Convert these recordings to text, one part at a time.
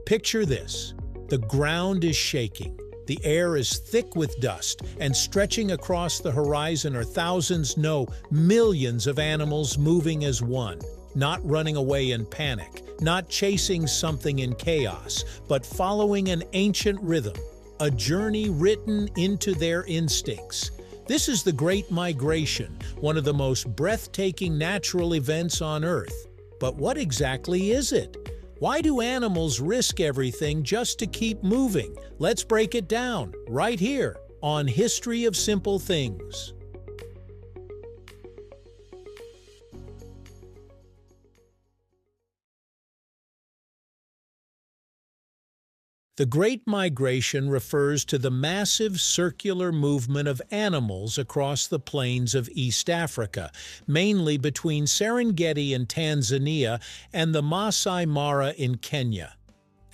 Picture this. The ground is shaking. The air is thick with dust, and stretching across the horizon are thousands, no, millions of animals moving as one, not running away in panic, not chasing something in chaos, but following an ancient rhythm, a journey written into their instincts. This is the Great Migration, one of the most breathtaking natural events on Earth. But what exactly is it? Why do animals risk everything just to keep moving? Let's break it down, right here, on History of Simple Things. The Great Migration refers to the massive circular movement of animals across the plains of East Africa, mainly between Serengeti in Tanzania and the Masai Mara in Kenya.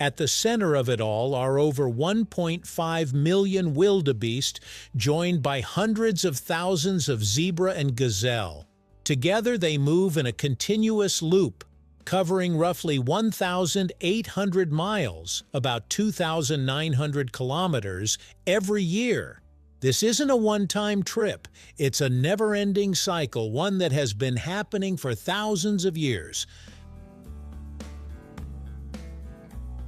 At the center of it all are over 1.5 million wildebeest, joined by hundreds of thousands of zebra and gazelle. Together they move in a continuous loop, covering roughly 1,800 miles, about 2,900 kilometers, every year. This isn't a one-time trip. It's a never-ending cycle, one that has been happening for thousands of years.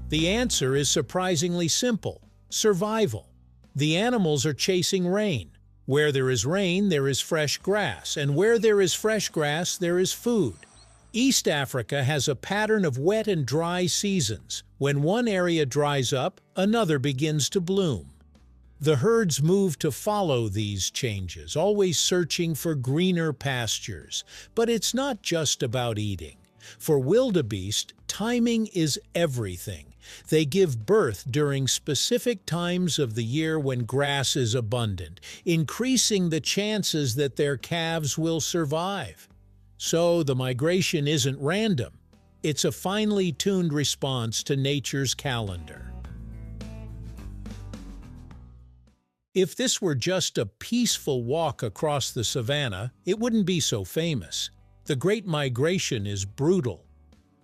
The answer is surprisingly simple: survival. The animals are chasing rain. Where there is rain, there is fresh grass, and where there is fresh grass, there is food. East Africa has a pattern of wet and dry seasons. When one area dries up, another begins to bloom. The herds move to follow these changes, always searching for greener pastures. But it's not just about eating. For wildebeest, timing is everything. They give birth during specific times of the year when grass is abundant, increasing the chances that their calves will survive. So the migration isn't random. It's a finely tuned response to nature's calendar. If this were just a peaceful walk across the savannah, it wouldn't be so famous. The Great Migration is brutal.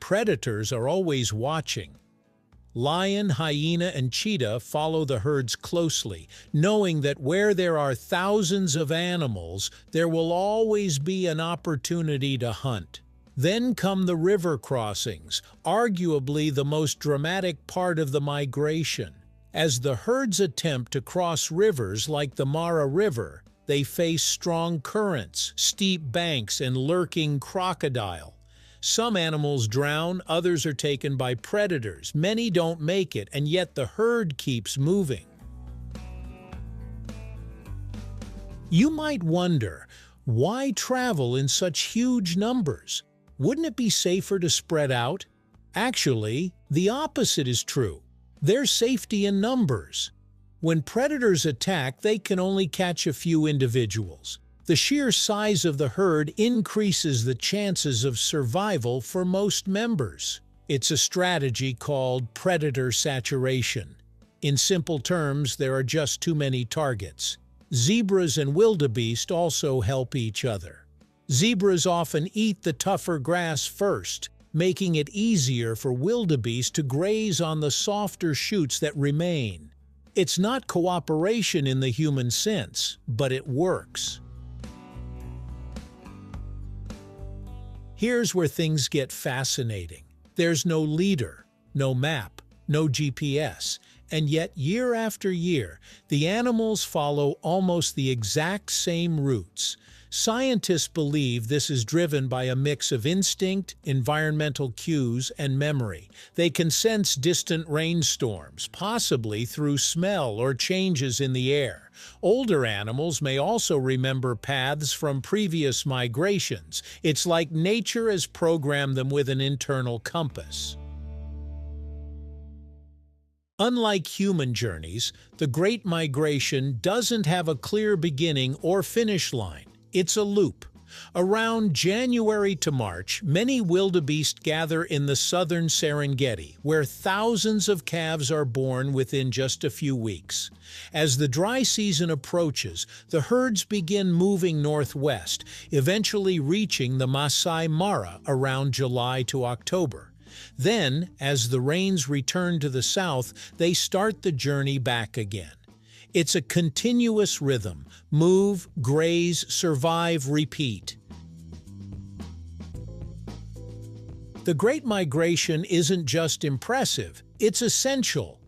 Predators are always watching. Lion, hyena, and cheetah follow the herds closely, knowing that where there are thousands of animals, there will always be an opportunity to hunt. Then come the river crossings, arguably the most dramatic part of the migration. As the herds attempt to cross rivers like the Mara River, they face strong currents, steep banks, and lurking crocodile. Some animals drown, others are taken by predators. Many don't make it, and yet the herd keeps moving. You might wonder, why travel in such huge numbers? Wouldn't it be safer to spread out? Actually, the opposite is true. There's safety in numbers. When predators attack, they can only catch a few individuals. The sheer size of the herd increases the chances of survival for most members. It's a strategy called predator saturation. In simple terms, there are just too many targets. Zebras and wildebeest also help each other. Zebras often eat the tougher grass first, making it easier for wildebeest to graze on the softer shoots that remain. It's not cooperation in the human sense, but it works. Here's where things get fascinating. There's no leader, no map, no GPS, and yet year after year, the animals follow almost the exact same routes. Scientists believe this is driven by a mix of instinct, environmental cues, and memory. They can sense distant rainstorms, possibly through smell or changes in the air. Older animals may also remember paths from previous migrations. It's like nature has programmed them with an internal compass. Unlike human journeys, the Great Migration doesn't have a clear beginning or finish line. It's a loop. Around January to March, many wildebeest gather in the southern Serengeti, where thousands of calves are born within just a few weeks. As the dry season approaches, the herds begin moving northwest, eventually reaching the Masai Mara around July to October. Then, as the rains return to the south, they start the journey back again. It's a continuous rhythm: move, graze, survive, repeat. The Great Migration isn't just impressive, it's essential.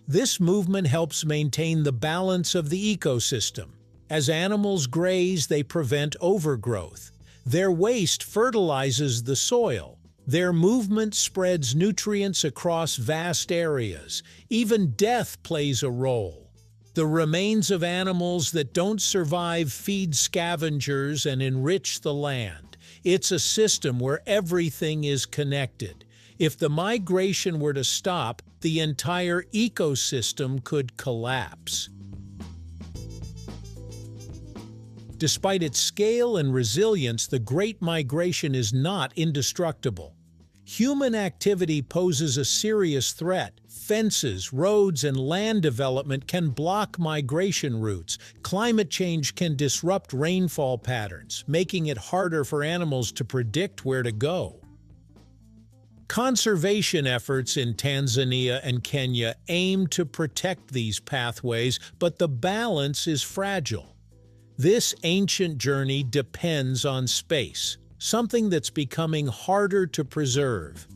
This movement helps maintain the balance of the ecosystem. As animals graze, they prevent overgrowth. Their waste fertilizes the soil. Their movement spreads nutrients across vast areas. Even death plays a role. The remains of animals that don't survive feed scavengers and enrich the land. It's a system where everything is connected. If the migration were to stop, the entire ecosystem could collapse. Despite its scale and resilience, the Great Migration is not indestructible. Human activity poses a serious threat. Fences, roads, and land development can block migration routes. Climate change can disrupt rainfall patterns, making it harder for animals to predict where to go. Conservation efforts in Tanzania and Kenya aim to protect these pathways, but the balance is fragile. This ancient journey depends on space, something that's becoming harder to preserve.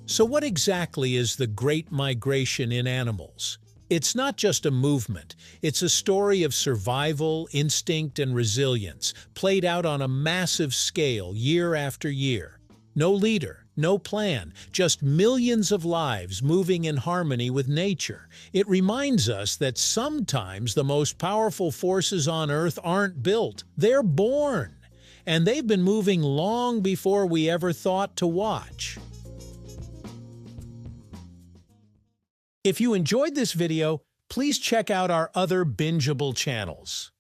So what exactly is the Great Migration in animals? It's not just a movement, it's a story of survival, instinct, and resilience, played out on a massive scale year after year. No leader, no plan, just millions of lives moving in harmony with nature. It reminds us that sometimes the most powerful forces on Earth aren't built, they're born. And they've been moving long before we ever thought to watch. If you enjoyed this video, please check out our other bingeable channels.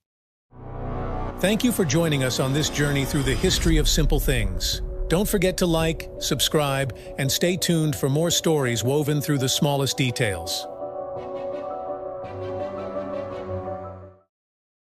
Thank you for joining us on this journey through the history of simple things. Don't forget to like, subscribe, and stay tuned for more stories woven through the smallest details.